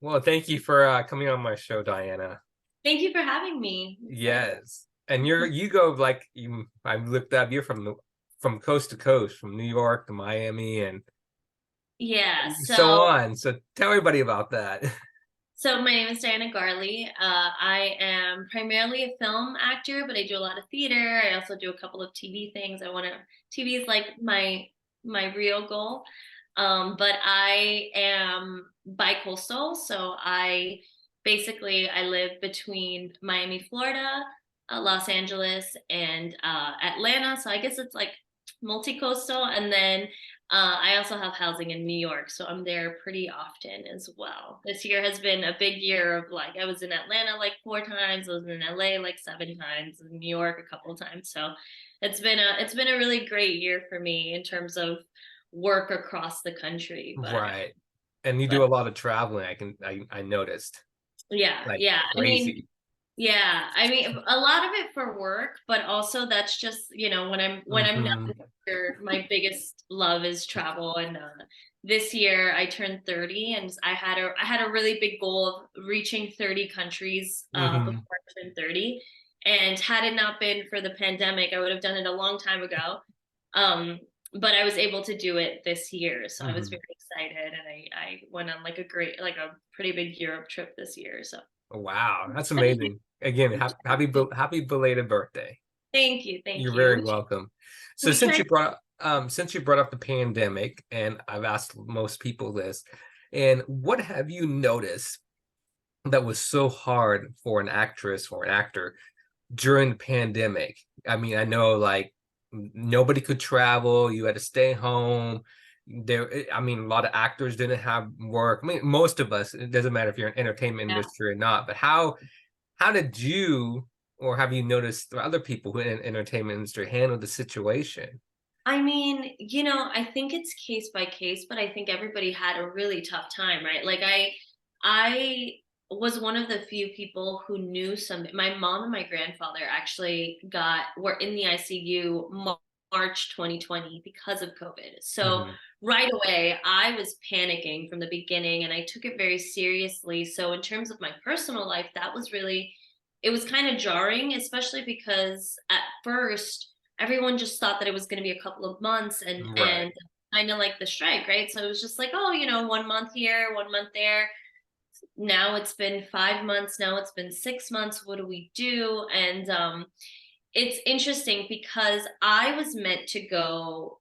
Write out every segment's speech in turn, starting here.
Well, thank you for coming on my show, Diana. Thank you for having me. I'm excited. Yes, and you go like you. I looked up. You're from coast to coast, from New York to Miami, and Yeah, so so on. So tell everybody about that. so my name is Diana Garle. I am primarily a film actor, but I do a lot of theater. I also do a couple of TV things. TV is like my real goal. But I am bi-coastal, so I live between Miami, Florida, Los Angeles, and Atlanta. So I guess it's like multi-coastal, and then I also have housing in New York, so I'm there pretty often as well. This year has been a big year of like I was in Atlanta like 4 times, I was in LA like 7 times, in New York a couple of times. So it's been a really great year for me in terms of work across the country. Right, and you do But a lot of traveling. I noticed yeah, like yeah. crazy. Yeah, I mean a lot of it for work, but also that's just, when I'm Hmm. done here, my biggest love is travel. And this year I turned 30, and I had a really big goal of reaching 30 countries Hmm. before I turned 30. And had it not been for the pandemic, I would have done it a long time ago. Um, but I was able to do it this year, so I was Hmm. very excited, and I went on like a pretty big Europe trip this year. So Wow, that's amazing. Again, happy belated birthday. thank you, thank You're you. very welcome. So We turned since you brought up the pandemic, and I've asked most people this, and what have you noticed that was so hard for an actress or an actor during the pandemic? I mean, I know like nobody could travel, you had to stay home. I mean, a lot of actors didn't have work. I mean, most of us, it doesn't matter if you're in entertainment yeah. industry or not, but how did you or have you noticed other people who in the entertainment industry handle the situation? I mean, I think it's case by case, but I think everybody had a really tough time, right? Like I was one of the few people who knew some. My mom and my grandfather actually were in the ICU March 2020 because of COVID. So Hmm. right away, I was panicking from the beginning, and I took it very seriously. So in terms of my personal life, it was kind of jarring, especially because at first everyone just thought that it was going to be a couple of months, and Right. and kind of like the strike, right? So it was just like, oh, 1 month here, 1 month there. Now it's been 5 months. Now it's been 6 months. What do we do? And it's interesting because I was meant to go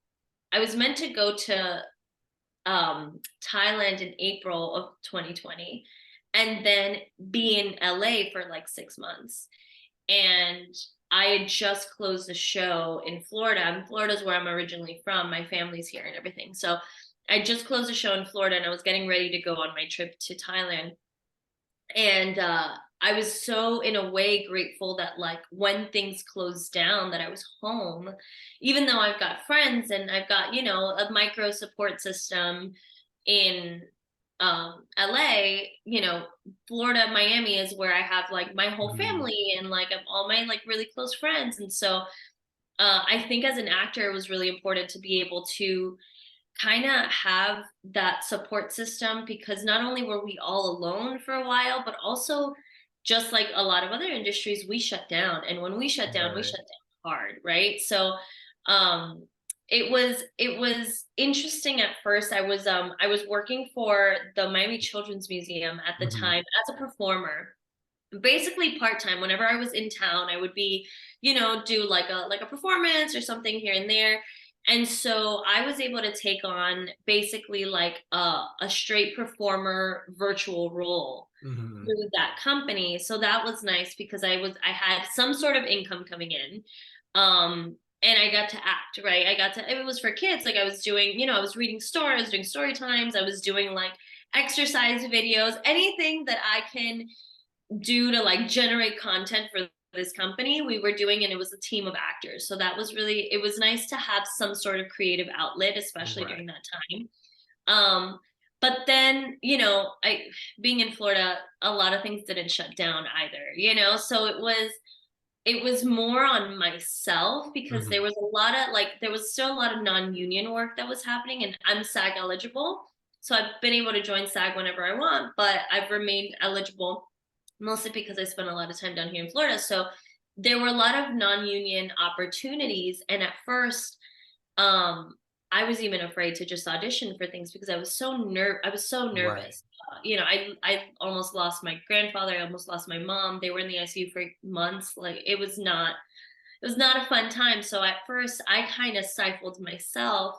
to Thailand in April of 2020, and then be in LA for like 6 months. And I had just closed a show in Florida. And Florida's where I'm originally from. My family's here and everything. So I just closed a show in Florida, and I was getting ready to go on my trip to Thailand. And I was so in a way grateful that like when things closed down, that I was home, even though I've got friends and I've got, a micro support system in LA. Florida, Miami is where I have like my whole Mhm. family and like all my like really close friends. And so I think as an actor, it was really important to be able to kind of have that support system, because not only were we all alone for a while, but also just like a lot of other industries, we shut down. And when we Right. shut down hard, right? So um it was interesting at first. I was working for the Miami Children's Museum at the Hmm. time as a performer, basically part-time. Whenever I was in town, I would be, do like a performance or something here and there. And so I was able to take on basically like a straight performer virtual role Hmm. through that company. So that was nice because I had some sort of income coming in. And I got to act, right? It was for kids. Like I was doing, I was reading stories, I was doing story times, I was doing like exercise videos, anything that I can do to like generate content for this company we were doing. And it was a team of actors, so it was nice to have some sort of creative outlet, especially Right. during that time. But then, I being in Florida, a lot of things didn't shut down either, so it was more on myself, because Hmm. there was still a lot of non-union work that was happening, and I'm SAG eligible. So I've been able to join SAG whenever I want, but I've remained eligible mostly because I spent a lot of time down here in Florida. So there were a lot of non-union opportunities. And at first, um, I was even afraid to just audition for things because I was so Right. nervous. You know, I almost lost my grandfather, I almost lost my mom. They were in the ICU for months. Like it was not a fun time. So at first I kind of stifled myself.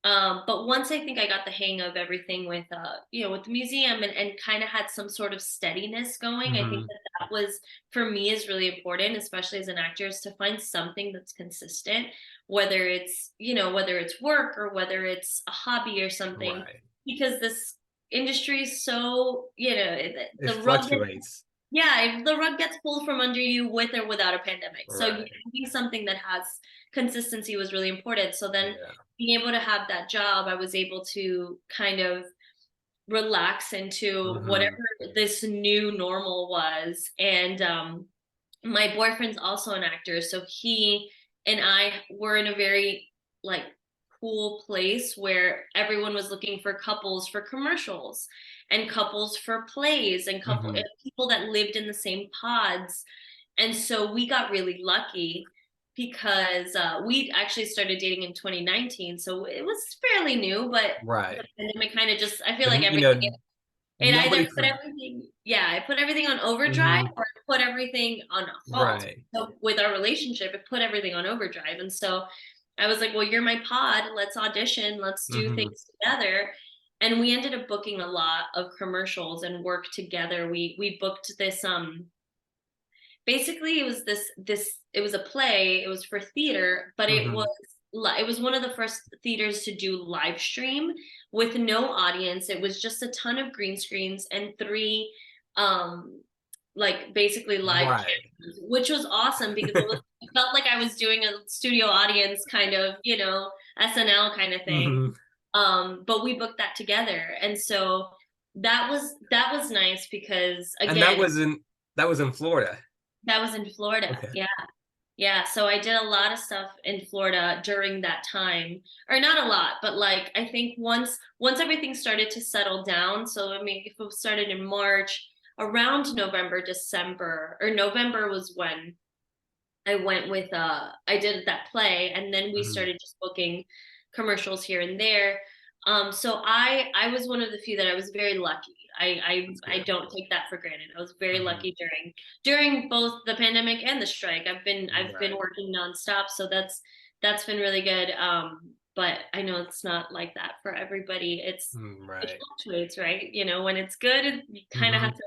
But once I think I got the hang of everything with you know, with the museum and kind of had some sort of steadiness going, I think Hmm. that that was for me is really important, especially as an actor, is to find something that's consistent, whether it's, you know, whether it's work or whether it's a hobby or something, Right. because this industry is so, you know, It the rug gets, fluctuates. yeah, the rug gets pulled from under you with or without a pandemic. So Right. having something that has consistency was really important. So then Yeah. being able to have that job, I was able to kind of relax into whatever Hmm. this new normal was. And my boyfriend's also an actor, so he and I were in a very like cool place where everyone was looking for couples for commercials and couples for plays and Hmm. and people that lived in the same pods. And so we got really lucky because we actually started dating in 2019, so it was fairly new, but the Right. pandemic kind of just, I feel like And you everything, know, it nobody either put for. everything, yeah, I put everything on overdrive Hmm. or it put everything on halt. Right. So with our relationship, it put everything on overdrive. And so I was like, well, you're my pod. Let's audition. Let's do Hmm. things together. And we ended up booking a lot of commercials and work together. We booked this basically it was this it was a play, it was for theater, but Hmm. it was one of the first theaters to do live stream with no audience. It was just a ton of green screens and three um like basically live Right. cameras, which was awesome because it felt like I was doing a studio audience kind of, you know, SNL kind of thing. Hmm. But we booked that together, and so that was nice because And again, that was in Florida. that was in Florida. Okay. Yeah. Yeah. So I did a lot of stuff in Florida during that time. Or not a lot, but like I think once everything started to settle down. So I mean, if it started in March, around November, December, or November was when I went with I did that play, and then we Hmm. started just booking commercials here and there. So I was one of the few that I was very lucky. That's I good. don't take that for granted. I was very Hmm. lucky during both the pandemic and the strike. I've been Right. working nonstop, so that's been really good. But I know it's not like that for everybody. It Right. fluctuates, right? You know, when it's good, you kind of Hmm. have to.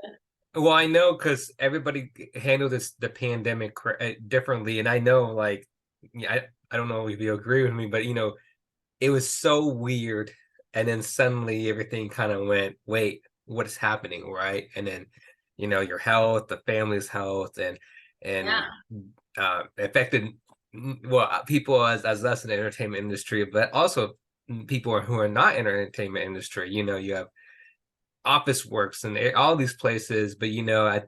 Well, I know because everybody handled the pandemic differently, and I know, like, yeah, I don't know if you agree with me, but it was so weird, and then suddenly everything kind of went, wait, what is happening, right? And then, your health, the family's health, and Yeah. affected, well, people as us in the entertainment industry, but also people who are not in the entertainment industry. You have Office Works and all these places. But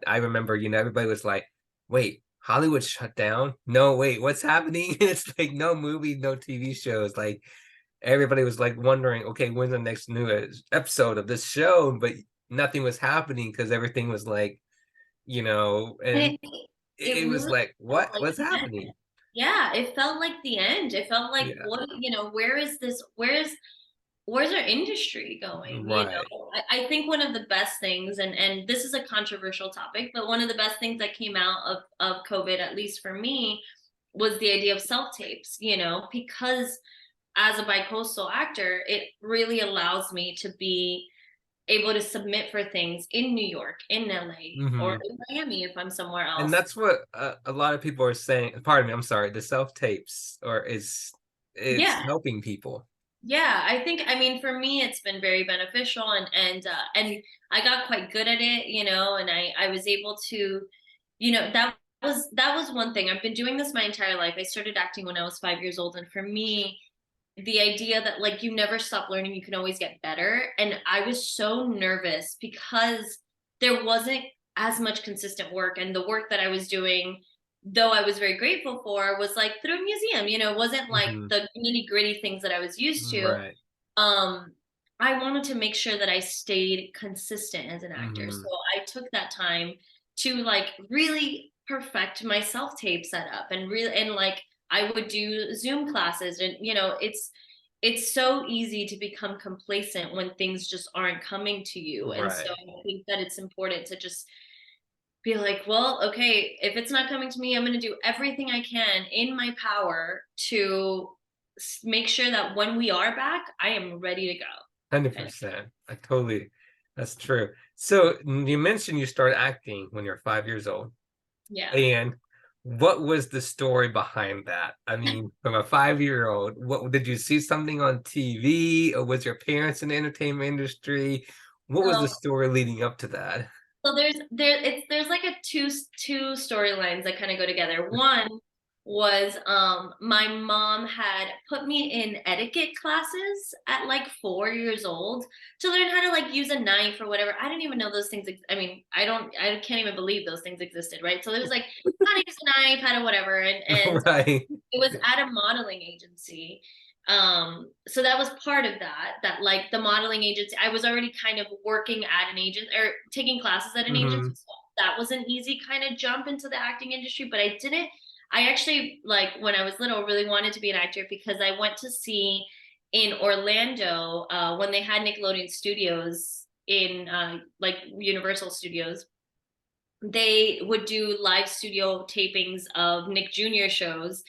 I remember, everybody was like, "Wait, Hollywood shut down? No, wait, what's happening?" It's like no movie, no TV shows. Like everybody was like wondering, okay, when's the next new episode of this show? But nothing was happening because everything was like, And and it it was really like, felt what? like What's the end. happening? Yeah, it felt like the end. It felt like, Yeah, what, you know, where is this? Where's our industry going? You right. know, I think one of the best things, and this is a controversial topic, but one of the best things that came out of COVID, at least for me, was the idea of self tapes. You know, because as a bicoastal actor, it really allows me to be able to submit for things in New York, in LA, or Hmm. in Miami if I'm somewhere And else. that's what a lot of people are saying. Pardon me, I'm sorry. The self tapes, or it's Yeah, helping people. yeah, I think, I mean, for me it's been very beneficial, and I got quite good at it, you know, and I was able to, you know, that was one thing. I've been doing this my entire life. I started acting when I was 5 years old, and for me, the idea that like you never stop learning, you can always get better. And I was so nervous because there wasn't as much consistent work, and the work that I was doing, though I was very grateful for, was like through a museum, you know, it wasn't like Hmm. the nitty gritty things that I was used to. Right. Um, I wanted to make sure that I stayed consistent as an actor. So Hmm. I took that time to like really perfect my self-tape setup and really, and like I would do Zoom classes, and it's so easy to become complacent when things just aren't coming to you. And so Right. I think that it's important to just be like, well, okay, if it's not coming to me, I'm going to do everything I can in my power to make sure that when we are back, I am ready to go. Kind of. 100%. I totally, that's true. So you mentioned you started acting when you're 5 years old. Yeah. And what was the story behind that? I mean, from a 5-year old, what did you see something on TV, or was your parents in the entertainment industry? What was the So story leading up to that? So there's like a two storylines that kind of go together. One was my mom had put me in etiquette classes at like 4 years old to learn how to like use a knife or whatever. I didn't even know those things. I mean, I can't even believe those things existed, right? So there was like how to use a knife, how to whatever, and Right. it was at a modeling agency. So that was part of that like the modeling agency. I was already kind of working at an agent or taking classes at an agency. Hmm. So that was an easy kind of jump into the acting industry, but I actually, like, when I was little, really wanted to be an actor because I went to see in Orlando when they had Nickelodeon Studios in like Universal Studios. They would do live studio tapings of Nick Jr. shows.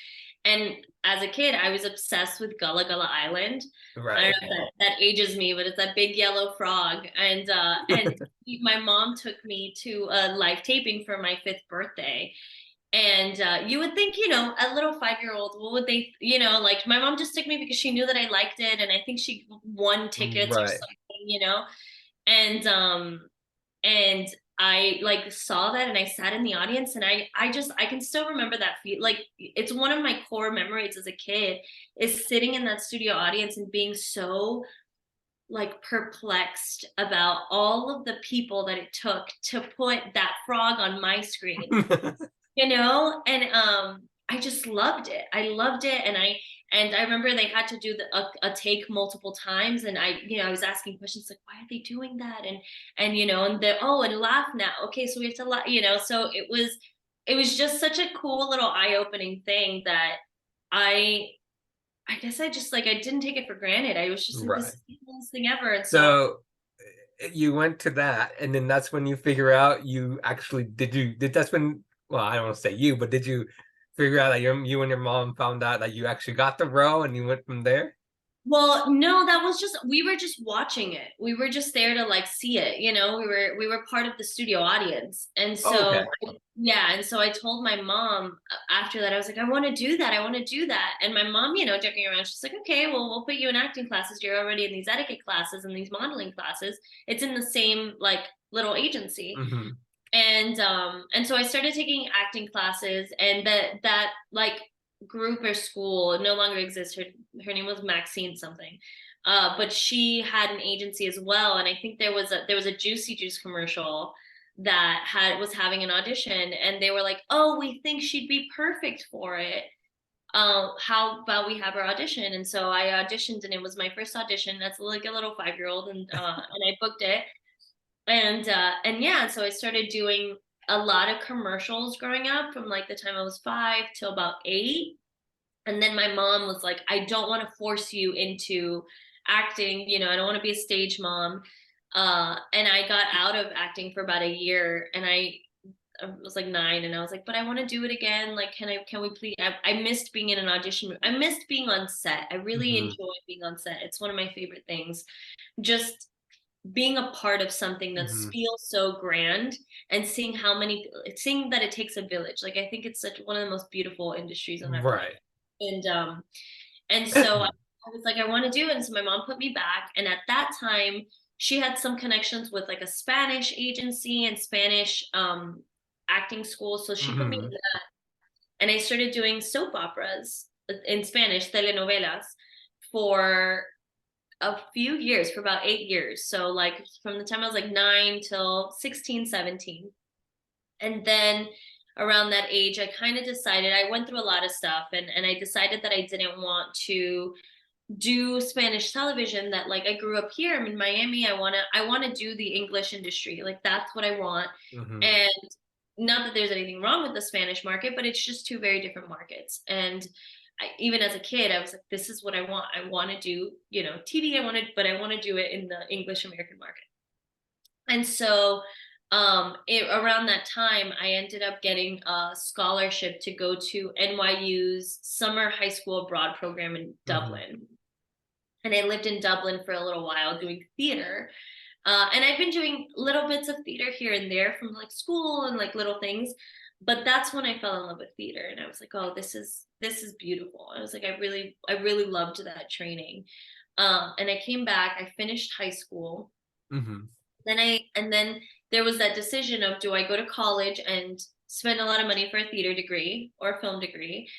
And as a kid, I was obsessed with Gullah Gullah Island. I don't Right. know if that ages me, but it's that big yellow frog. And my mom took me to a live taping for my 5th birthday. And you would think, a little 5-year-old, what would they, like my mom just took me because she knew that I liked it. And I think she won tickets or Right. something. And and I like saw that and I sat in the audience, and I can still remember that feel. Like it's one of my core memories as a kid is sitting in that studio audience and being so like perplexed about all of the people that it took to put that frog on my screen. And I just loved it. I loved it. And I remember they had to do a take multiple times, and I was asking questions like, why are they doing that? And the and laugh now, okay, so we have to laugh, so it was just such a cool little eye-opening thing that i I guess I just like I didn't take it for granted. I was just like, this Right. is the coolest thing ever. And so So you went to that, and then that's when you figure out you actually did that's when, well, I don't want to say you, but did you figure out that you and your mom found out that you actually got the role and you went from there? Well, no, that was just we were just watching it. We were just there to like see it, we were part of the studio audience. And Oh, okay. so yeah, and so I told my mom after that, I was like, I want to do that. I want to do that. And my mom, joking around, she's like, okay, well, we'll put you in acting classes. You're already in these etiquette classes and these modeling classes. It's in the same like little agency. Hmm. And so I started taking acting classes, and that like group or school no longer exists. Her name was Maxine something. But she had an agency as well, and I think there was a Juicy Juice commercial that was having an audition, and they were like, oh, we think she'd be perfect for it. How about we have her audition? And so I auditioned, and it was my first audition. That's like a little 5-year-old, and I booked it. And yeah, so I started doing a lot of commercials growing up from like the time I was 5 till about 8. And then my mom was like, I don't want to force you into acting, I don't want to be a stage mom. And I got out of acting for about a year, and I was like 9, and I was like, but I want to do it again. Like, can we please? I missed being in an audition. I missed being on set. I really Hmm. enjoy being on set. It's one of my favorite things. Just being a part of something that Hmm. feels so grand, and seeing that it takes a village. Like I think it's such one of the most beautiful industries on our planet. Right. And so I was like, I want to do it. And so my mom put me back, and at that time she had some connections with like a Spanish agency and Spanish acting school, so she put me in Hmm. that. And I started doing soap operas in Spanish, telenovelas, for a few years, for about 8 years. So like from the time I was like 9 till 16, 17. And then around that age, I kind of decided I went through a lot of stuff, and I decided that I didn't want to do Spanish television, that like I grew up here, I'm in Miami, I want to do the English industry. Like that's what I want. Hmm. And not that there's anything wrong with the Spanish market, but it's just two very different markets. And even as a kid, I was like, this is what I want. I want to do, TV. But I want to do it in the English American market. And so around that time, I ended up getting a scholarship to go to NYU's summer high school abroad program in Hmm. Dublin. And I lived in Dublin for a little while doing theater. And I've been doing little bits of theater here and there from like school and like little things. But that's when I fell in love with theater, and I was like, oh, this is beautiful. I was like, I really loved that training. And I came back, I finished high school. Hmm. And then there was that decision of, do I go to college and spend a lot of money for a theater degree or a film degree,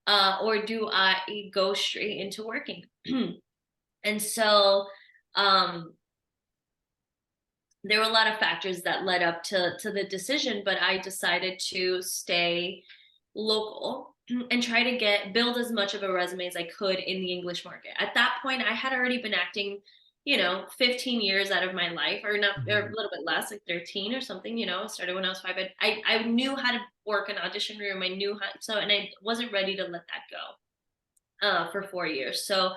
or do I go straight into working? And so um, there were a lot of factors that led up to the decision, but I decided to stay local and try to build as much of a resume as I could in the English market. At that point, I had already been acting, 15 years out of my life, or not, or Hmm. a little bit less, like 13 or something. I started when I was 5. I knew how to work an audition room. I knew how, so, and I wasn't ready to let that go for 4 years. So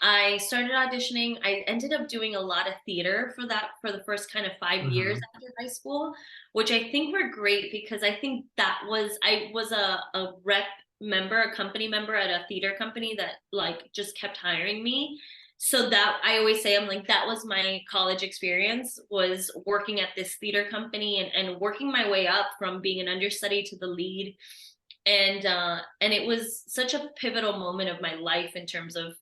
I started auditioning. I ended up doing a lot of theater for the first kind of 5 years Hmm. after high school, which I think were great, because I think I was a rep member, a company member at a theater company that like just kept hiring me. So that, I always say, I'm like, that was my college experience, was working at this theater company, and working my way up from being an understudy to the lead. And it was such a pivotal moment of my life in terms of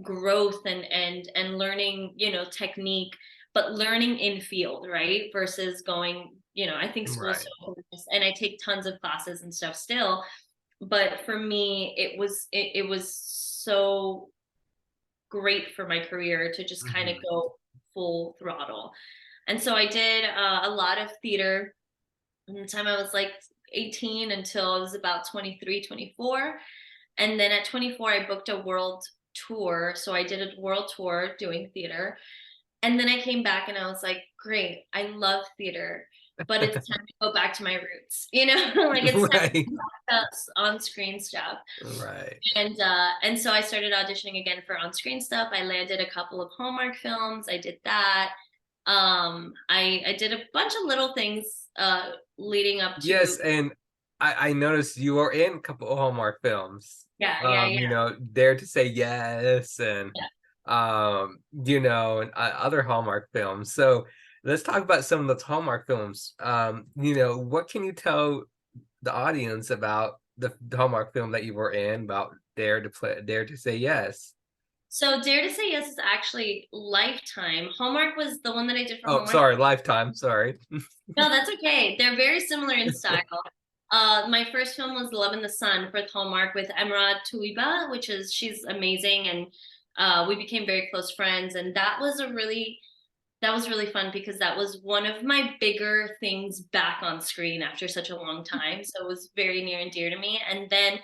growth and learning, technique, but learning in field, right? Versus going, I think school's so Right. important, and I take tons of classes and stuff still. But for me, it was so great for my career to just kind of Hmm. go full throttle. And so I did a lot of theater from the time I was like 18 until I was about 23, 24. And then at 24, I booked a world tour. So I did a world tour doing theater. And then I came back and I was like, great, I love theater, but it's time to go back to my roots, like it's time to Right. go back to on screen stuff. Right. And so I started auditioning again for on screen stuff. I landed a couple of Hallmark films. I did that. I did a bunch of little things leading up Yes, to. and I noticed you are in a couple of Hallmark films. Yeah, yeah, yeah, Dare to Say Yes, and yeah. and other Hallmark films. So let's talk about some of those Hallmark films. What can you tell the audience about the Hallmark film that you were in, about Dare to Say Yes? So Dare to Say Yes is actually Lifetime. Hallmark was the one that I did for Oh, Hallmark. sorry, Lifetime, sorry. No, that's okay. They're very similar in style. My first film was Love in the Sun for Hallmark with Emrah Tuiba, she's amazing, and we became very close friends. And that was really fun, because that was one of my bigger things back on screen after such a long time. So it was very near and dear to me. And then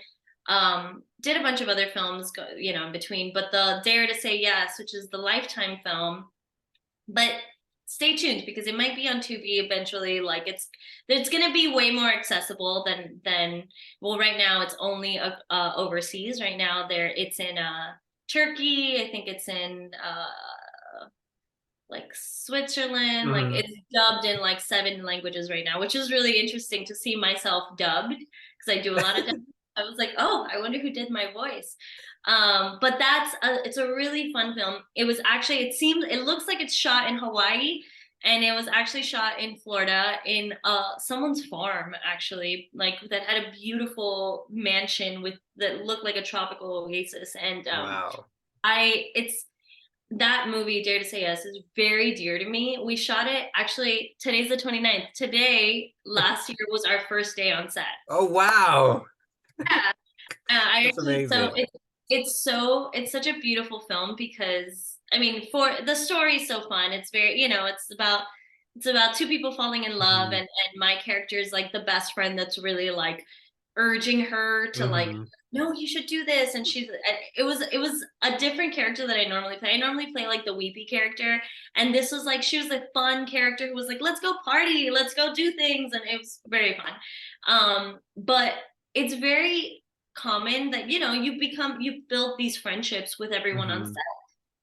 did a bunch of other films, in between. But the Dare to Say Yes, which is the Lifetime film, but stay tuned, because it might be on Tubi eventually. Like it's going to be way more accessible than well, right now it's only overseas. Right now it's in Turkey. I think it's in like Switzerland. Like Hmm. it's dubbed in like 7 languages right now, which is really interesting to see myself dubbed, because I do a lot of dubbing. I was like, oh, I wonder who did my voice. But it's a really fun film. It looks like it's shot in Hawaii, and it was actually shot in Florida in someone's farm, actually, like that had a beautiful mansion that looked like a tropical oasis. And Wow. I it's that movie, Dare to Say Yes, is very dear to me. We shot it, actually, today's the 29th. Today, last year, was our first day on set. Oh, wow. Yeah. I That's actually, so amazing. it's such a beautiful film, because I mean, for the story is so fun. It's very, it's about two people falling in love, Hmm. and my character is like the best friend that's really like urging her to like Hmm. no, you should do this. And it was a different character that I normally play. I normally play like the weepy character. And this was like, she was a fun character who was like, let's go party, let's go do things. And it was very fun. But it's very common that, you build these friendships with everyone on Hmm. set.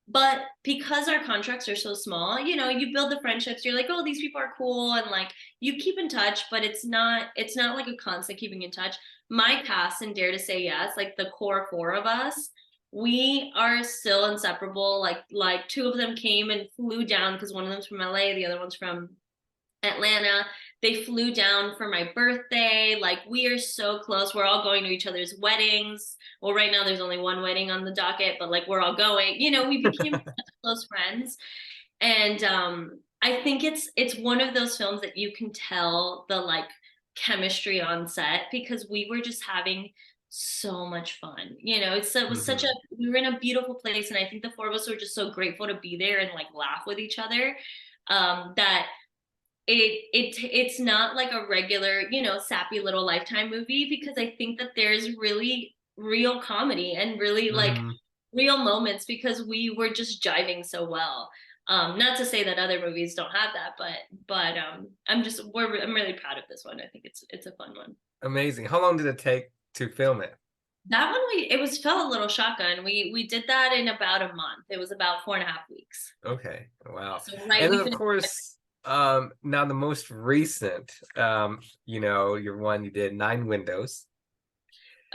But because our contracts are so small, you build the friendships. You're like, oh, these people are cool, and like you keep in touch, but it's not like a constant keeping in touch. My cast and Dare to Say Yes, like the core four of us, we are still inseparable. Like two of them came and flew down because one of them's from LA, the other one's from Atlanta. They flew down for my birthday. Like we are so close. We're all going to each other's weddings. Well, right now there's only one wedding on the docket, but like we're all going. We became such close friends. And I think it's one of those films that you can tell the like chemistry on set because we were just having so much fun. It was such a Hmm. we were in a beautiful place, and I think the four of us were just so grateful to be there and like laugh with each other. That it's not like a regular, sappy little Lifetime movie because I think that there's really real comedy and really like Hmm. real moments because we were just jiving so well. Not to say that other movies don't have that, but I'm really proud of this one. I think it's a fun one. Amazing. How long did it take to film it? That one it was felt a little shotgun. We did that in about a month. It was about 4.5 weeks. Okay. Wow. So right, And then we of finished. course, now the most recent, your one you did Nine Windows.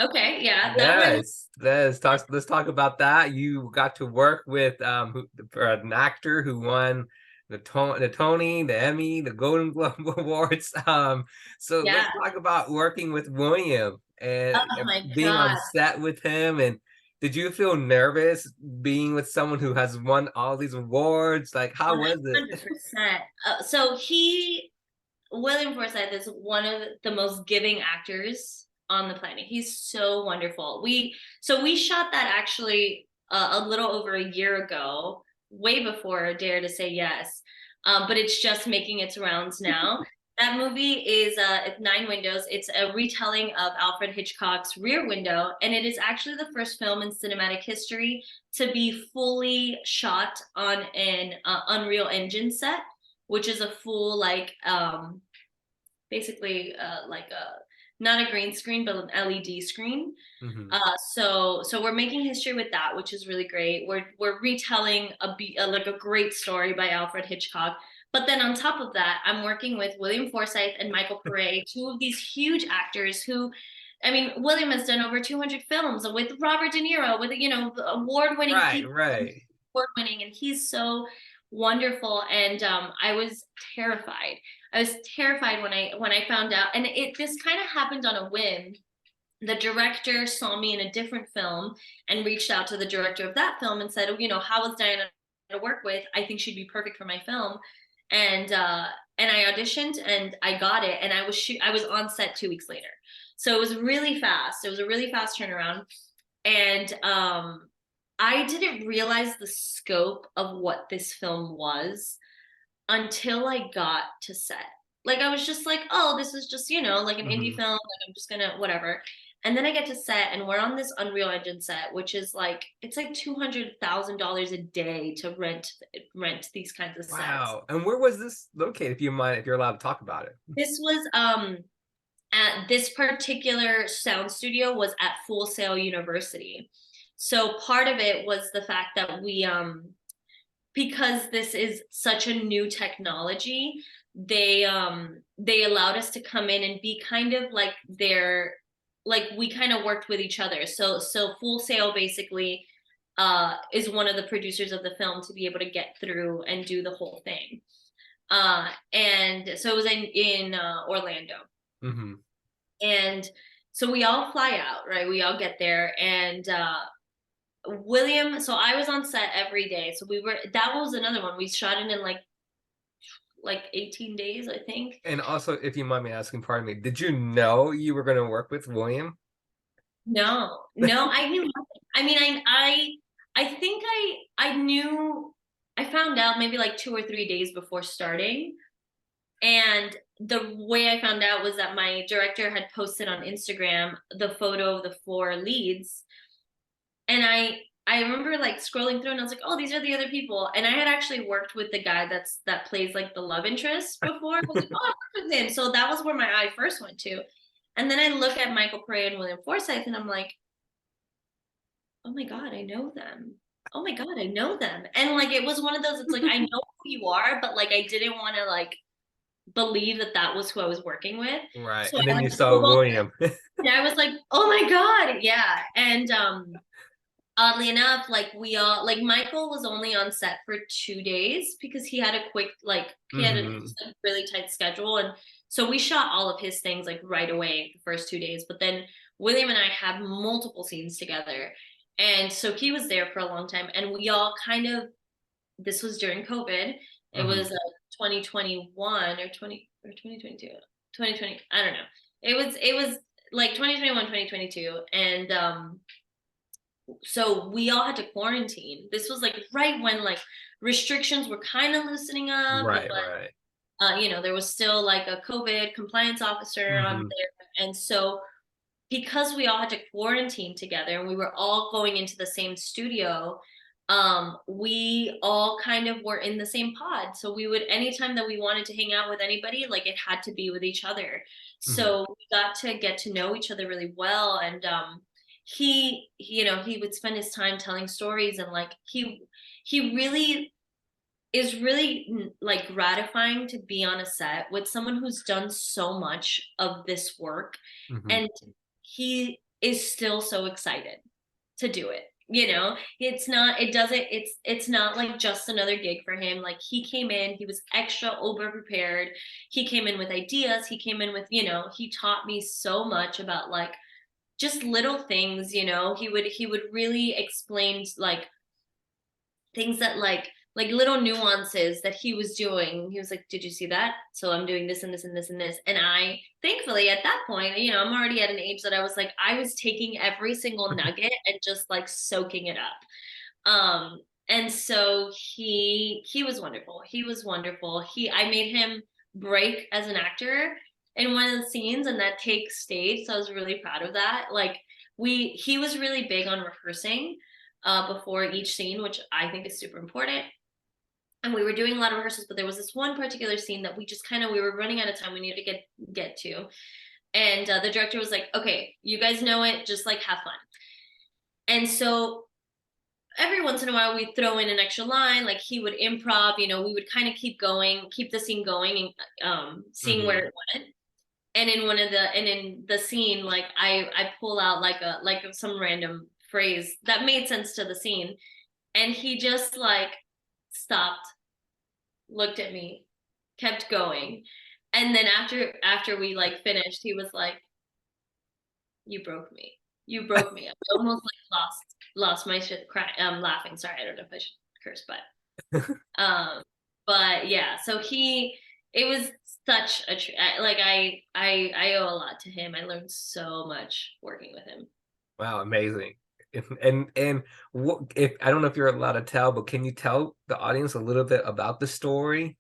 Okay, yeah, that went. Yes, let's talk about that. You got to work with an actor who won the Tony, the Emmy, the Golden Globe Awards. So let's Yeah. talk about working with William and Oh my being on God. set with him. And did you feel nervous being with someone who has won all these awards? Like, how was it? 100%. William Forsythe is one of the most giving actors on the planet. He's so wonderful. We shot that actually a little over a year ago, way before Dare to Say Yes. But it's just making its rounds now. That movie is Nine Windows. It's a retelling of Alfred Hitchcock's Rear Window, and it is actually the first film in cinematic history to be fully shot on an Unreal Engine set, which is a full like basically like a not a green screen but an LED screen. Hmm. So we're making history with that, which is really great. We're retelling like a great story by Alfred Hitchcock. But then on top of that, I'm working with William Forsythe and Michael Pare, two of these huge actors who, I mean, William has done over 200 films with Robert De Niro, with award-winning Right, people, right. award-winning, and he's so wonderful. And I was terrified. I was terrified when I found out, and this kind of happened on a whim. The director saw me in a different film and reached out to the director of that film and said, how was Diana to work with? I think she'd be perfect for my film. And and I auditioned and I got it, and I was on set 2 weeks later. So it was really fast. It was a really fast turnaround. And I didn't realize the scope of what this film was until I got to set. Like I was just like, oh, this is just, like an indie Hmm. film, like I'm just gonna whatever. And then I get to set and we're on this Unreal Engine set, which is like it's like $200,000 a day to rent these kinds of sets. Wow. And where was this located, if you mind, if you're allowed to talk about it? This was at this particular sound studio was at Full Sail University. So part of it was the fact that we because this is such a new technology, they allowed us to come in and be kind of like their like we kind of worked with each other. So Full Sail basically is one of the producers of the film to be able to get through and do the whole thing. And so it was in Orlando. Hmm. And so we all fly out, right? We all get there, and William, so I was on set every day. So that was another one. We shot it in like 18 days, I think. And also, if you mind me asking, pardon me, did you know you were going to work with William? No, no, I knew nothing. I mean, I think I knew I found out maybe like 2 or 3 days before starting. And the way I found out was that my director had posted on Instagram the photo of the 4 leads. And I remember like scrolling through and I was like, oh, these are the other people. And I had actually worked with the guy that plays like the love interest before. I was like, oh, I worked with him. So that was where my eye first went to. And then I look at Michael Pare and William Forsythe and I'm like, oh my God, I know them. Oh my God, I know them. And like it was one of those, it's like I know who you are, but like I didn't want to like believe that that was who I was working with. Right. So And I then like you saw Googled William. and I was like, oh my God, yeah. And oddly enough, like we all like Michael was only on set for 2 days because he had a quick like he had a Hmm. like, really tight schedule, and so we shot all of his things like right away the first 2 days. But then William and I had multiple scenes together, and so he was there for a long time, and we all kind of this was during COVID. It Hmm. was 2021 or 2022, 2020. I don't know. It was like 2021, 2022, and so we all had to quarantine. This was like right when like restrictions were kind of loosening up, Right, but right. there was still like a COVID compliance officer on Hmm. there, and so because we all had to quarantine together and we were all going into the same studio, we all kind of were in the same pod. So we would, anytime that we wanted to hang out with anybody, like it had to be with each other. Hmm. So we got to get to know each other really well. And he would spend his time telling stories, and like he really is really like gratifying to be on a set with someone who's done so much of this work, Hmm. and he is still so excited to do it. It's not like just another gig for him. Like he came in, he was extra over prepared. He came in with ideas. He came in with, he taught me so much about like just little things. He would really explain like things that like little nuances that he was doing. He was like, did you see that? So I'm doing this and this and this and this. And I thankfully at that point, I'm already at an age that I was like, I was taking every single nugget and just like soaking it up. And so he was wonderful. He was wonderful. I made him break as an actor in one of the scenes, and that take stayed. So I was really proud of that. Like he was really big on rehearsing before each scene, which I think is super important. And we were doing a lot of rehearsals, but there was this one particular scene that we were running out of time. We needed to get to, and the director was like, "Okay, you guys know it. Just like have fun." And so every once in a while we throw in an extra line, like he would improv. We would kind of keep going, keep the scene going, and seeing Hmm. where it went. And in the scene, like I pull out like some random phrase that made sense to the scene, and he just like stopped, looked at me, kept going, and then after we like finished, he was like, you broke me, you broke me. I almost like lost my shit crying, laughing. Sorry, I don't know if I should curse, um but yeah, so it was such a like I owe a lot to him. I learned so much working with him. Wow, amazing. And what if I don't know if you're allowed to tell, but can you tell the audience a little bit about the story?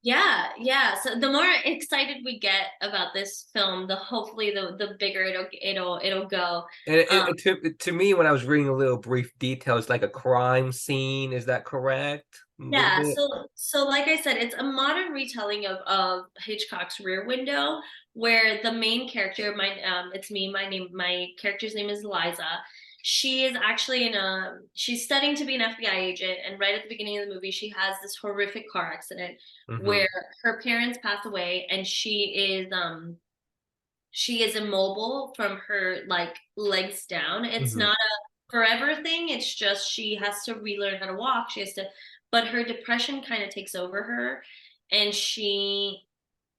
Yeah, yeah. So the more excited we get about this film, the hopefully the bigger it'll go. And Um, to me, when I was reading a little brief detail, it's like a crime scene. Is that correct? A little yeah. bit. So like I said, it's a modern retelling of Hitchcock's Rear Window, where the main character, it's me. My character's name is Liza. She is actually she's studying to be an FBI agent, and right at the beginning of the movie, she has this horrific car accident Hmm. where her parents pass away, and she is immobile from her like legs down. It's Hmm. not a forever thing. It's just she has to relearn how to walk. But her depression kind of takes over her, and she,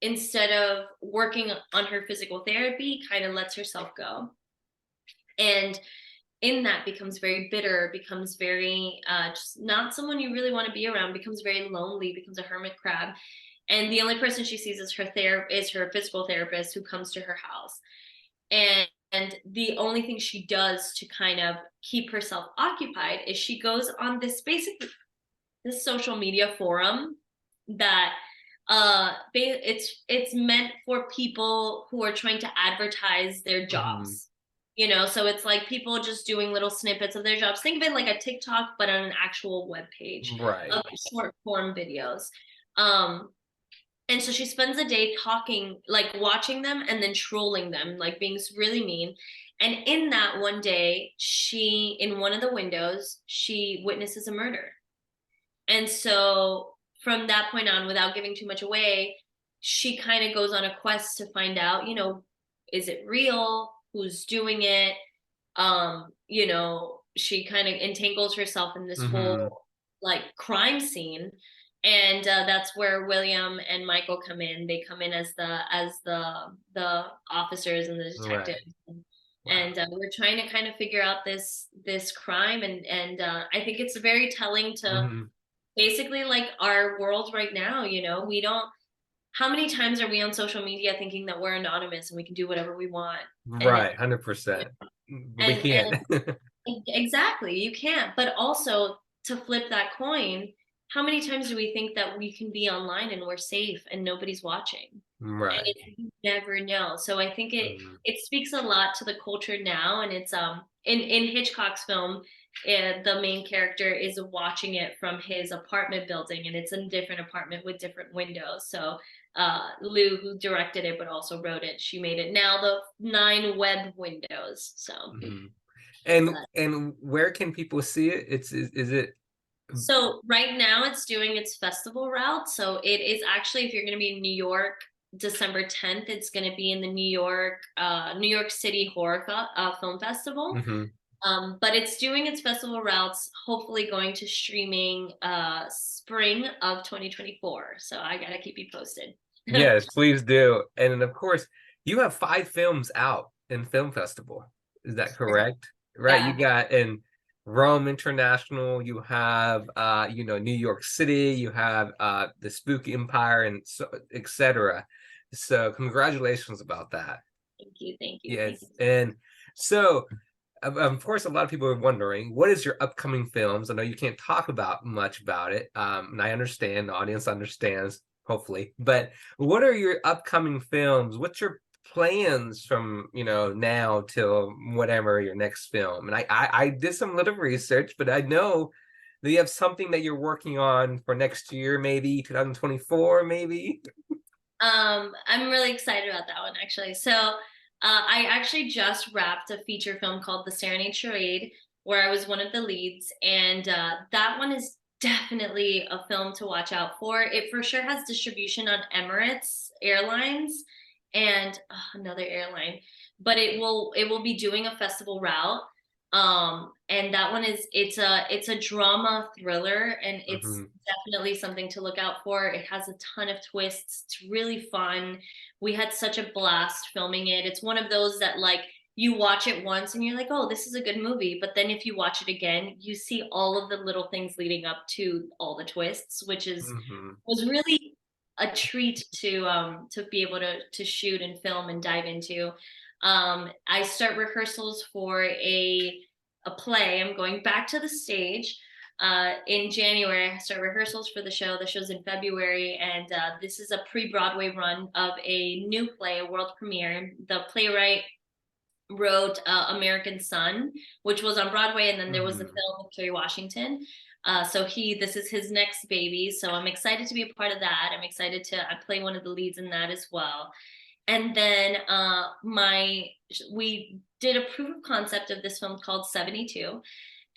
instead of working on her physical therapy, kind of lets herself go. And in that becomes very bitter, becomes very just not someone you really want to be around, becomes very lonely, becomes a hermit crab. And the only person she sees is her physical therapist, who comes to her house. And the only thing she does to kind of keep herself occupied is she goes on this social media forum that It's meant for people who are trying to advertise their Hmm. jobs. So it's like people just doing little snippets of their jobs. Think of it like a TikTok, but on an actual web page Right. of short form videos. Um, and so she spends the day talking, like watching them and then trolling them, like being really mean. And in that one day, in one of the windows, she witnesses a murder. And so from that point on, without giving too much away, she kind of goes on a quest to find out, is it real? Who's doing it? She kind of entangles herself in this Hmm. whole like crime scene. And that's where William and Michael come in. They come in as the officers and the Right. detectives. Wow. And we're trying to kind of figure out this crime, and I think it's very telling to Hmm. basically like our world right now. We don't How many times are we on social media thinking that we're anonymous and we can do whatever we want? and it, Right. 100%. But we and can't. exactly, you can't. But also, to flip that coin, how many times do we think that we can be online and we're safe and nobody's watching? And Right. you never know. So I think it Mhm. it speaks a lot to the culture now. And it's in Hitchcock's film, the main character is watching it from his apartment building, and it's a different apartment with different windows. So Lou, who directed it but also wrote it, she made it now the 9 web windows. So Mhm. but And where can people see it? Is it So right now it's doing its festival route. So it is actually, if you're going to be in New York, December 10th, it's going to be in the New York City Film Festival. mhm. But it's doing its festival routes, hopefully going to streaming spring of 2024. So I gotta keep you posted. Yes, please do. And then of course, you have 5 films out in film festival. Is that correct? Right. You Yeah. got in Rome International, you have New York City, you have the Spooky Empire and so etc. So congratulations about that. Thank you. Thank you. Thank Yes. you. And so of course, a lot of people are wondering, what is your upcoming films? I know you can't talk about much about it, and I understand, the audience understands, hopefully. But what are your upcoming films? What's your plans from now till whatever your next film? And I did some little research, but I know that you have something that you're working on for next year, maybe 2024, maybe. I'm really excited about that one actually. So I actually just wrapped a feature film called The Serenade Charade, where I was one of the leads, and that one is definitely a film to watch out for. It for sure has distribution on Emirates Airlines and another airline, but it will be doing a festival route. And that one it's a drama thriller, and it's Hmm. definitely something to look out for. It has a ton of twists. It's really fun. We had such a blast filming it. It's one of those that like you watch it once and you're like, "Oh, this is a good movie." But then if you watch it again, you see all of the little things leading up to all the twists, which is Hmm. was really a treat to be able to shoot and film and dive into. I start rehearsals for a play. I'm going back to the stage in January. I start rehearsals for the show. The show's in February, and this is a pre-Broadway run of a new play, a world premiere. The playwright wrote American Son, which was on Broadway, and then there was the Hmm. film with Kerry Washington. So this is his next baby. So I'm excited to be a part of that. I'm excited I play one of the leads in that as well. And then we did a proof of concept of this film called 72,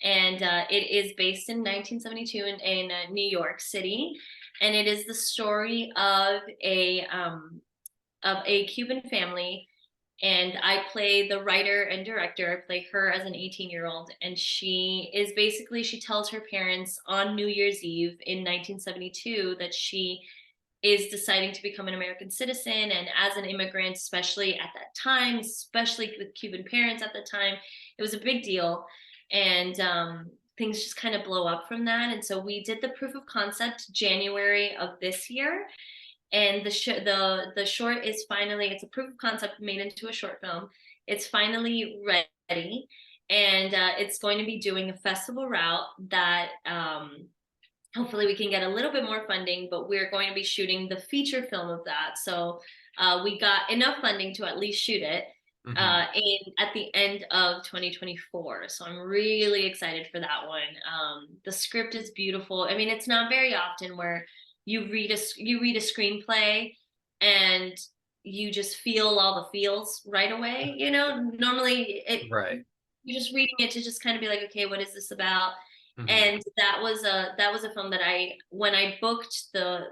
and it is based in 1972 in New York City, and it is the story of a Cuban family, and I play the writer and director. I play her as an 18-year-old, and she tells her parents on New Year's Eve in 1972 that she is deciding to become an American citizen. And as an immigrant, especially at that time, especially with Cuban parents at the time, it was a big deal. And things just kind of blow up from that. And so we did the proof of concept January of this year. And the short is finally, it's a proof of concept made into a short film. It's finally ready. And it's going to be doing a festival route that hopefully we can get a little bit more funding, but we're going to be shooting the feature film of that. So we got enough funding to at least shoot it Hmm. at the end of 2024. So I'm really excited for that one. The script is beautiful. I mean, it's not very often where you read a screenplay and you just feel all the feels right away. You know, normally Right. you're just reading it to just kind of be like, okay, what is this about? Hmm. And that was a film that I when I booked the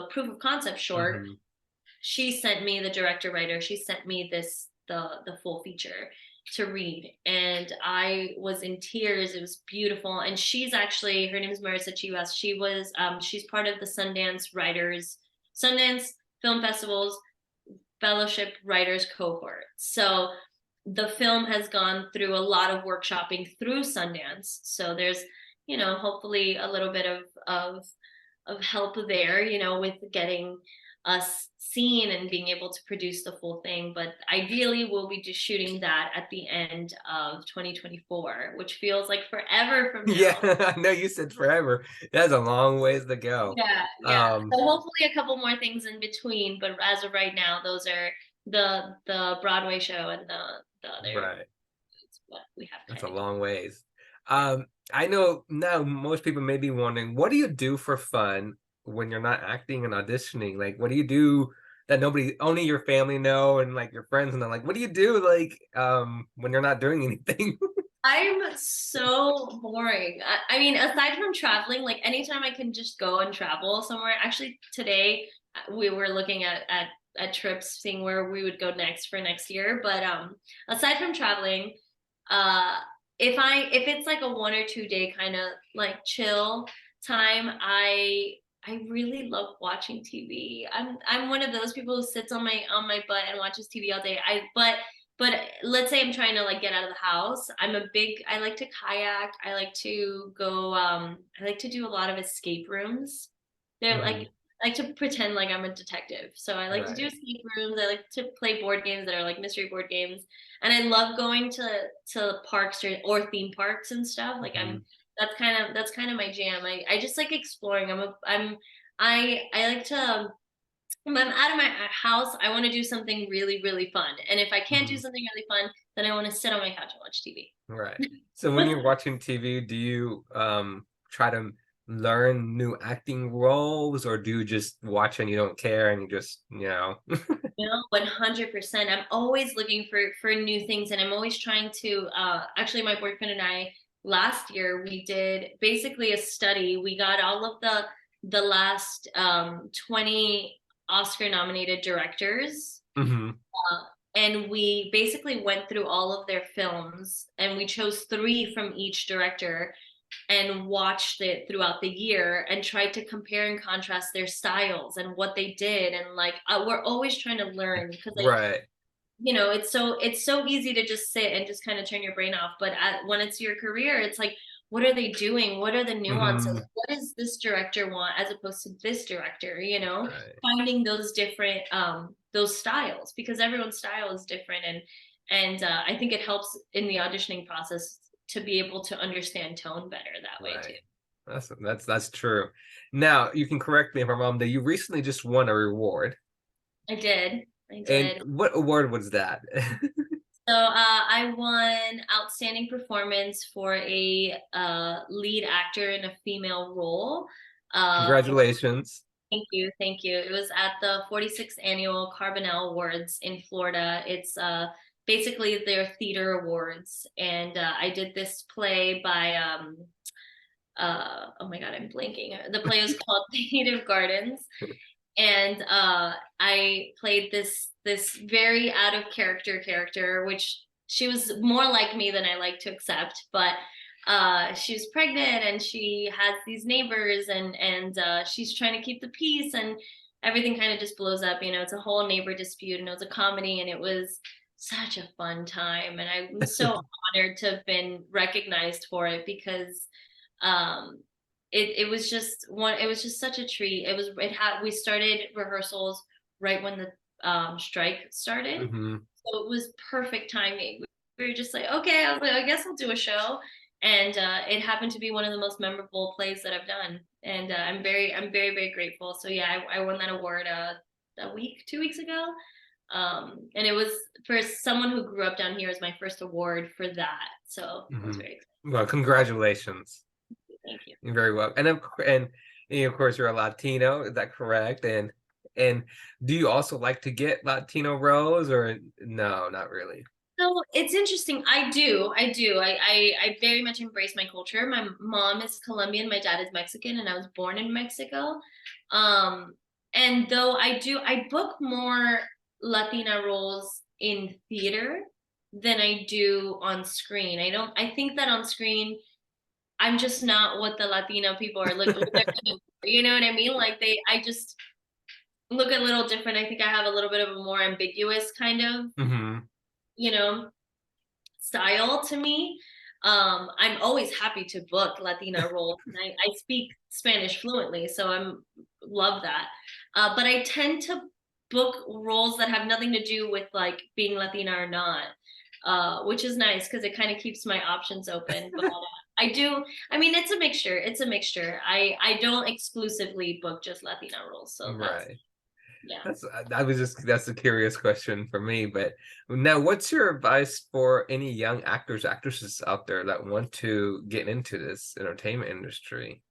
proof of concept short, Hmm. she sent me the director writer. She sent me the full feature to read, and I was in tears. It was beautiful, and she's actually her name is Marissa Chivas. She's part of the Sundance Film Festival's Fellowship Writers cohort. So the film has gone through a lot of workshopping through Sundance. So there's, hopefully a little bit of help there, with getting us seen and being able to produce the full thing. But ideally, we'll be just shooting that at the end of 2024, which feels like forever from Yeah, now. I know you said forever. That's a long ways to go. Yeah, yeah. Um, So hopefully a couple more things in between, but as of right now, those are the Broadway show and the other right. what we have That's kind a of. long ways. Yeah. I know now most people may be wondering, what do you do for fun when you're not acting and auditioning? Like, what do you do that nobody, only your family know and like your friends and they're like, what do you do like when you're not doing anything? I'm so boring. I mean, aside from traveling, like anytime I can just go and travel somewhere. Actually, today we were looking at trips, seeing where we would go next for next year. But aside from traveling, uh, if it's like a 1 or 2 day kind of like chill time, I really love watching TV. I'm one of those people who sits on my butt and watches TV all day. But let's say I'm trying to like get out of the house. I like to kayak. I like to do a lot of escape rooms. They're Hmm. like to pretend like I'm a detective. So I like to do Right. escape rooms. I like to play board games that are like mystery board games. And I love going to parks or theme parks and stuff. Like Hmm. that's kind of my jam. I just like exploring. I like to when I'm out of my house, I want to do something really, really fun. And if I can't do Hmm. something really fun, then I want to sit on my couch and watch TV. Right. So when you're watching TV, do you try to learn new acting roles or do you just watch and you don't care and you just, you know? 100%. I'm always looking for new things, and I'm always trying to. Actually, my boyfriend and I last year we did basically a study. We got all of the last 20 Oscar nominated directors, Hmm. uh, and we basically went through all of their films, and we chose three from each director and watched it throughout the year and tried to compare and contrast their styles and what they did. And like we're always trying to learn because like Right. it's so easy to just sit and just kind of turn your brain off, but when it's your career, it's like, what are they doing? What are the nuances? Hmm. What does this director want as opposed to this director? Right. Finding those different those styles, because everyone's style is different. And I think it helps in the auditioning process to be able to understand tone better that way too. Right. That's true. Now, you can correct me if I'm wrong, that you recently just won a reward. I did. I And did. what award was that? So I won outstanding performance for a lead actor in a female role. It was Congratulations. Thank you, thank you. It was at the 46th annual Carbonell Awards in Florida. It's basically their theater awards, and I did this play by oh my God, I'm blanking. The play is called Native Gardens, and I played this very out of character, which she was more like me than I like to accept. But she was pregnant and she has these neighbors, and she's trying to keep the peace, and everything kind of just blows up. It's a whole neighbor dispute, and it was a comedy, and it was such a fun time, and I'm so honored to have been recognized for it because um it was just one it was just such a treat. We started rehearsals right when the strike started, Hmm. so it was perfect timing. We were just like, okay, I was like, I guess I'll do a show. and it happened to be one of the most memorable plays that I've done, and I'm very, very grateful. So yeah, I won that award a week, 2 weeks ago, and it was for someone who grew up down here. Is my first award for that, so I was Hmm. very excited. Well, congratulations. Thank you. You're very well. And of course you're a Latino, is that correct? And do you also like to get Latino roles or no, not really? So it's interesting. I very much embrace my culture. My mom is Colombian, my dad is Mexican, and I was born in Mexico. Um, and though I book more Latina roles in theater than I do on screen. I think that on screen, I'm just not what the Latino people are looking, you know what I mean? Like I just look a little different. I think I have a little bit of a more ambiguous kind of, Hmm. you know, style to me. I'm always happy to book Latina roles. And I speak Spanish fluently, so I'm love that. But I tend to book roles that have nothing to do with like being Latina or not, which is nice because it kind of keeps my options open. But I do. I mean, it's a mixture. It's a mixture. I don't exclusively book just Latina roles, so that's Right. yeah. That's a curious question for me. But now, what's your advice for any young actors, actresses out there that want to get into this entertainment industry?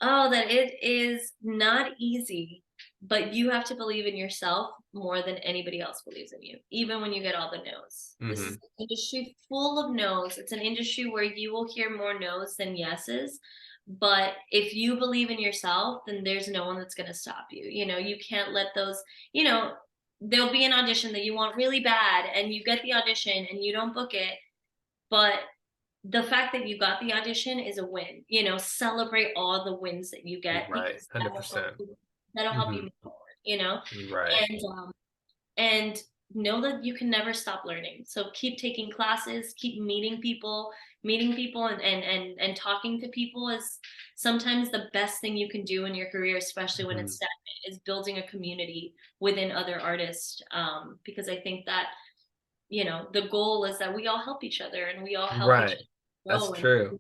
Oh, that it is not easy, but you have to believe in yourself more than anybody else believes in you, even when you get all the no's. This is Hmm. an industry full of no's. It's an industry where you will hear more no's than yeses. But if you believe in yourself, then there's no one that's going to stop you. You know, you can't let those, you know, there'll be an audition that you want really bad and you get the audition and you don't book it, but the fact that you got the audition is a win. You know, celebrate all the wins that you get Right, because that will help 100%. you, that'll help you Hmm. move forward, you know? Right. And know that you can never stop learning. So keep taking classes, keep meeting people and talking to people is sometimes the best thing you can do in your career, especially when it's Hmm. stagnant, is building a community within other artists. Because I think that the goal is that we all help each other and we all help each Right. other That's grow true.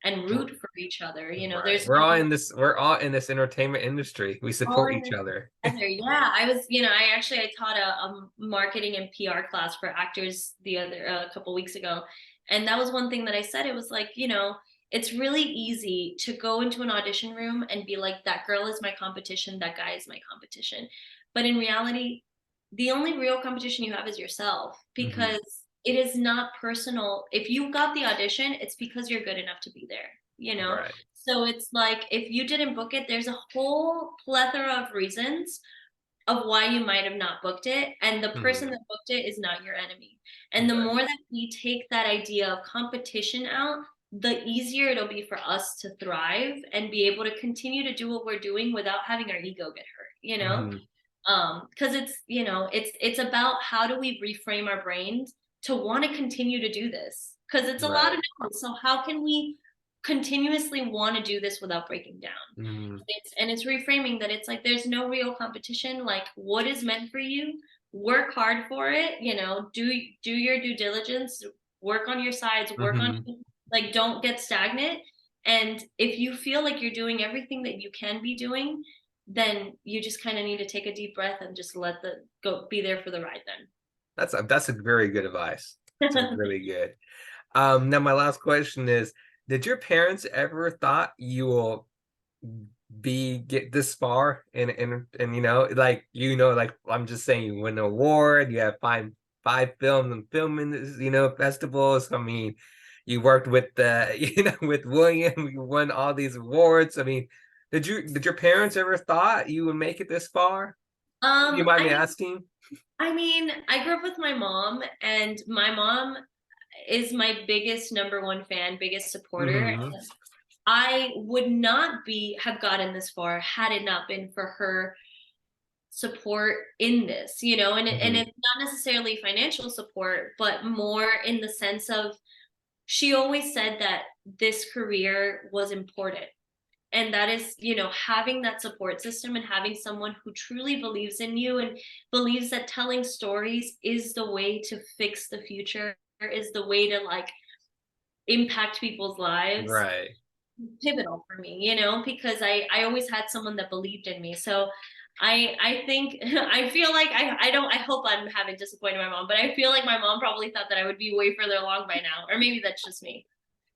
and R- root for each other. Right. There's no We're all in this entertainment industry. We all support in each this other. together. Yeah, I was, I taught a marketing and PR class for actors the other a couple weeks ago, and that was one thing that I said. It was like, it's really easy to go into an audition room and be like, that girl is my competition, that guy is my competition, but in reality, the only real competition you have is yourself Hmm. because it is not personal. If you got the audition, it's because you're good enough to be there. You know, Right. so it's like if you didn't book it, there's a whole plethora of reasons of why you might have not booked it. And the person Hmm. that booked it is not your enemy. And the Right. more that we take that idea of competition out, the easier it'll be for us to thrive and be able to continue to do what we're doing without having our ego get hurt, Hmm. because it's about how do we reframe our brains to want to continue to do this because it's a lot of Right. no's. So how can we continuously want to do this without breaking down? Hmm. It's reframing that it's like there's no real competition. Like what is meant for you, work hard for it. Do your due diligence, work on your sides, work on, Hmm. like, don't get stagnant. And if you feel like you're doing everything that you can be doing, then you just kind of need to take a deep breath and just let the go be there for the ride That's a very good advice. It's then. really good. Now my last question is, did your parents ever thought you will get this far and like like I'm just saying you win an award, you have five films and film in this, festivals. I mean, you worked with the with William, you won all these awards. I mean, did your parents ever thought you would make it this far? You mind I me mean, asking? I grew up with my mom, and my mom is my biggest number one fan, biggest supporter. Hmm. I would not be have gotten this far had it not been for her support in this, and Hmm. it's not necessarily financial support, but more in the sense of she always said that this career was important. And that is, having that support system and having someone who truly believes in you and believes that telling stories is the way to fix the future, is the way to like impact people's lives, Right. pivotal for me, you know, because I always had someone that believed in me. So I think I feel like I don't I hope I'm haven't disappointed my mom, but I feel like my mom probably thought that I would be way further along by now, or maybe that's just me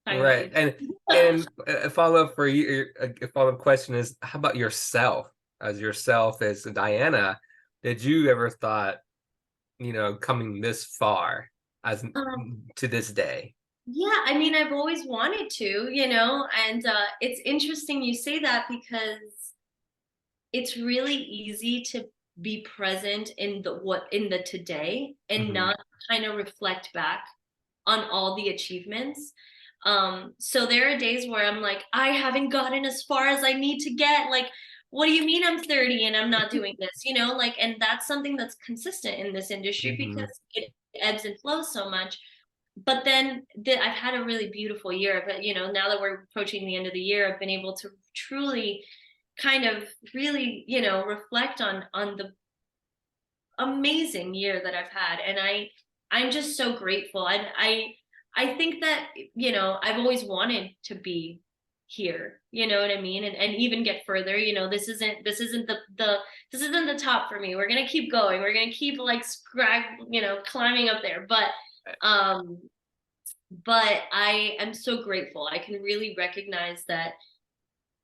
talking about Right. you. And a follow-up for you, a follow-up question is, how about yourself? As yourself as Diana, did you ever thought, coming this far as Um, to this day? yeah, I mean, I've always wanted to, you know, and it's interesting you say that because it's really easy to be present in the today and Hmm. not kind of reflect back on all the achievements. So there are days where I'm like, I haven't gotten as far as I need to get. Like, what do you mean I'm 30 and I'm not doing this? You know, like, and that's something that's consistent in this industry Hmm. because it ebbs and flows so much. But then I've had a really beautiful year. But you know, now that we're approaching the end of the year, I've been able to truly kind of really, you know, reflect on the amazing year that I've had, and I'm just so grateful. I think that, you know, I've always wanted to be here, you know what I mean, and even get further. You know, this isn't this isn't the top for me. We're gonna keep going. We're gonna keep like you know, climbing up there. Um but I am so grateful. I can really recognize that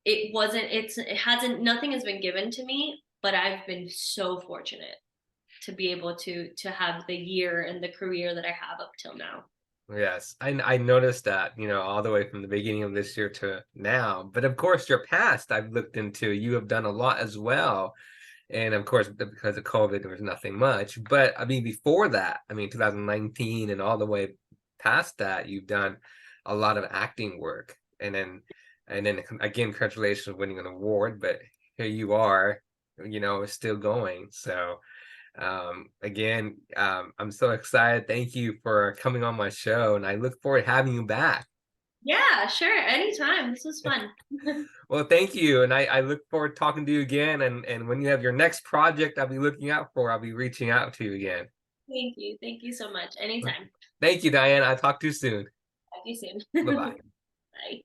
it hasn't nothing has been given to me, but I've been so fortunate to be able to have the year and the career that I have up till now. Yes, I noticed that, all the way from the beginning of this year to now. But of course, your past I've looked into. You have done a lot as well. And of course, because of COVID, there was nothing much. But I mean, before that, I mean, 2019 and all the way past that, you've done a lot of acting work. And then again, congratulations on winning an award. But here you are, still going. So again, I'm so excited. Thank you for coming on my show, and I look forward to having you back. Yeah, sure. Anytime. This was fun. Well, thank you, and I look forward to talking to you again. And when you have your next project, I'll be looking out for. I'll be reaching out to you again. Thank you. Thank you so much. Anytime. Thank you, Diane. I'll talk to you soon. Talk to you Bye soon. bye. Bye.